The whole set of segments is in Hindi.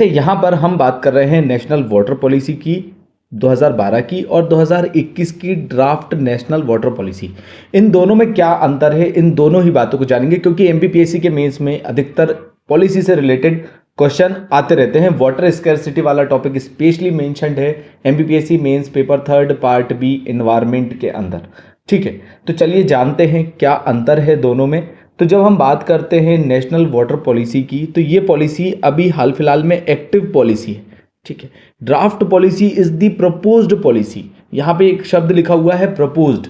यहाँ पर हम बात कर रहे हैं नेशनल वाटर पॉलिसी की 2012 की और 2021 की ड्राफ्ट नेशनल वाटर पॉलिसी। इन दोनों में क्या अंतर है, इन दोनों ही बातों को जानेंगे क्योंकि एमपीपीएससी के मेंस में अधिकतर पॉलिसी से रिलेटेड क्वेश्चन आते रहते हैं। वाटर स्कैरसिटी वाला टॉपिक स्पेशली मेंशन्ड है MPPSC mains paper 3 part B environment के अंदर। ठीक है, तो चलिए जानते हैं क्या अंतर है दोनों में। तो जब हम बात करते हैं नेशनल वाटर पॉलिसी की, तो ये पॉलिसी अभी हाल फिलहाल में एक्टिव पॉलिसी है। ठीक है, draft policy is the proposed policy. यहाँ पे एक शब्द लिखा हुआ है प्रपोज्ड,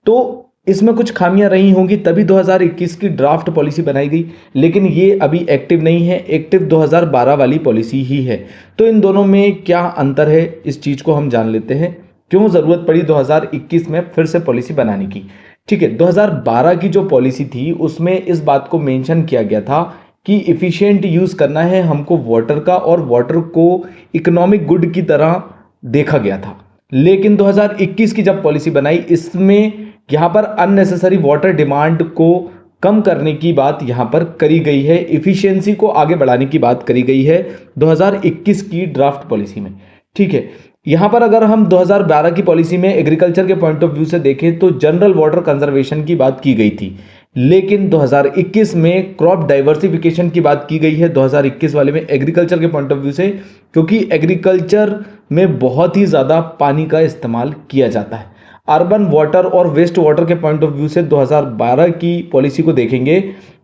तो इसमें कुछ खामियां रही होंगी तभी 2021 की ड्राफ्ट पॉलिसी बनाई गई, लेकिन ये अभी एक्टिव नहीं है, एक्टिव 2012 वाली पॉलिसी ही है। तो इन दोनों में क्या अंतर है, इस चीज को हम जान लेते हैं, क्यों जरूरत पड़ी 2021 में फिर से पॉलिसी बनाने की। ठीक है, 2012 की जो पॉलिसी थी उसमें इस बात को मेंशन किया गया था कि इफिशिएंट यूज करना है हमको वाटर का, और वाटर को इकोनॉमिक गुड की तरह देखा गया था। लेकिन 2021 की जब पॉलिसी बनाई, इसमें यहां पर अननेसेसरी वाटर डिमांड को कम करने की बात यहां पर करी गई है, इफिशियंसी को आगे बढ़ाने की बात करी गई है 2021 की ड्राफ्ट पॉलिसी में। ठीक है, यहां पर अगर हम 2012 की पॉलिसी में एग्रीकल्चर के पॉइंट ऑफ व्यू से देखें तो जनरल वाटर कंजर्वेशन की बात की गई थी, लेकिन 2021 में क्रॉप डाइवर्सिफिकेशन की बात की गई है 2021 वाले में एग्रीकल्चर के पॉइंट ऑफ व्यू से, क्योंकि एग्रीकल्चर में बहुत ही ज़्यादा पानी का इस्तेमाल किया जाता है। अर्बन वाटर और वेस्ट वाटर के पॉइंट ऑफ व्यू से 2012 की पॉलिसी को देखेंगे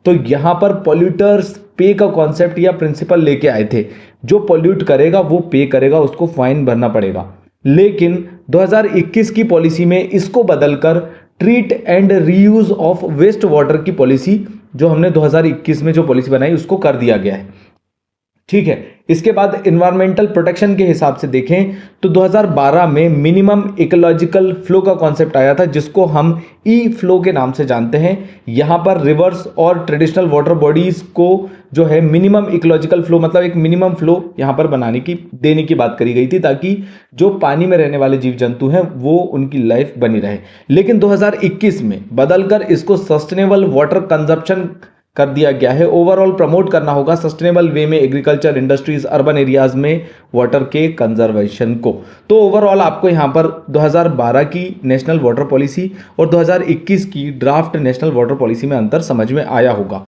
तो यहां पर पॉल्यूटर्स पे का कॉन्सेप्ट या प्रिंसिपल लेके आए थे, जो पॉल्यूट करेगा वो पे करेगा, उसको फाइन भरना पड़ेगा। लेकिन 2021 की पॉलिसी में इसको बदलकर treat and reuse of waste water की पॉलिसी, जो हमने 2021 में जो पॉलिसी बनाई उसको कर दिया गया है। ठीक है, इसके बाद इन्वायरमेंटल प्रोटेक्शन के हिसाब से देखें तो 2012 में मिनिमम इकोलॉजिकल फ्लो का कॉन्सेप्ट आया था, जिसको हम ई फ्लो के नाम से जानते हैं। यहां पर रिवर्स और ट्रेडिशनल वाटर बॉडीज को जो है मिनिमम इकोलॉजिकल फ्लो, मतलब एक मिनिमम फ्लो यहां पर बनाने की देने की बात करी गई थी, ताकि जो पानी में रहने वाले जीव जंतु हैं वो उनकी लाइफ बनी रहे। लेकिन 2021 में बदलकर इसको सस्टेनेबल वाटर कंजप्शन कर दिया गया है। ओवरऑल प्रमोट करना होगा सस्टेनेबल वे में एग्रीकल्चर, इंडस्ट्रीज, अर्बन एरियाज में वाटर के कंजर्वेशन को। तो ओवरऑल आपको यहां पर 2012 की नेशनल वाटर पॉलिसी और 2021 की ड्राफ्ट नेशनल वाटर पॉलिसी में अंतर समझ में आया होगा।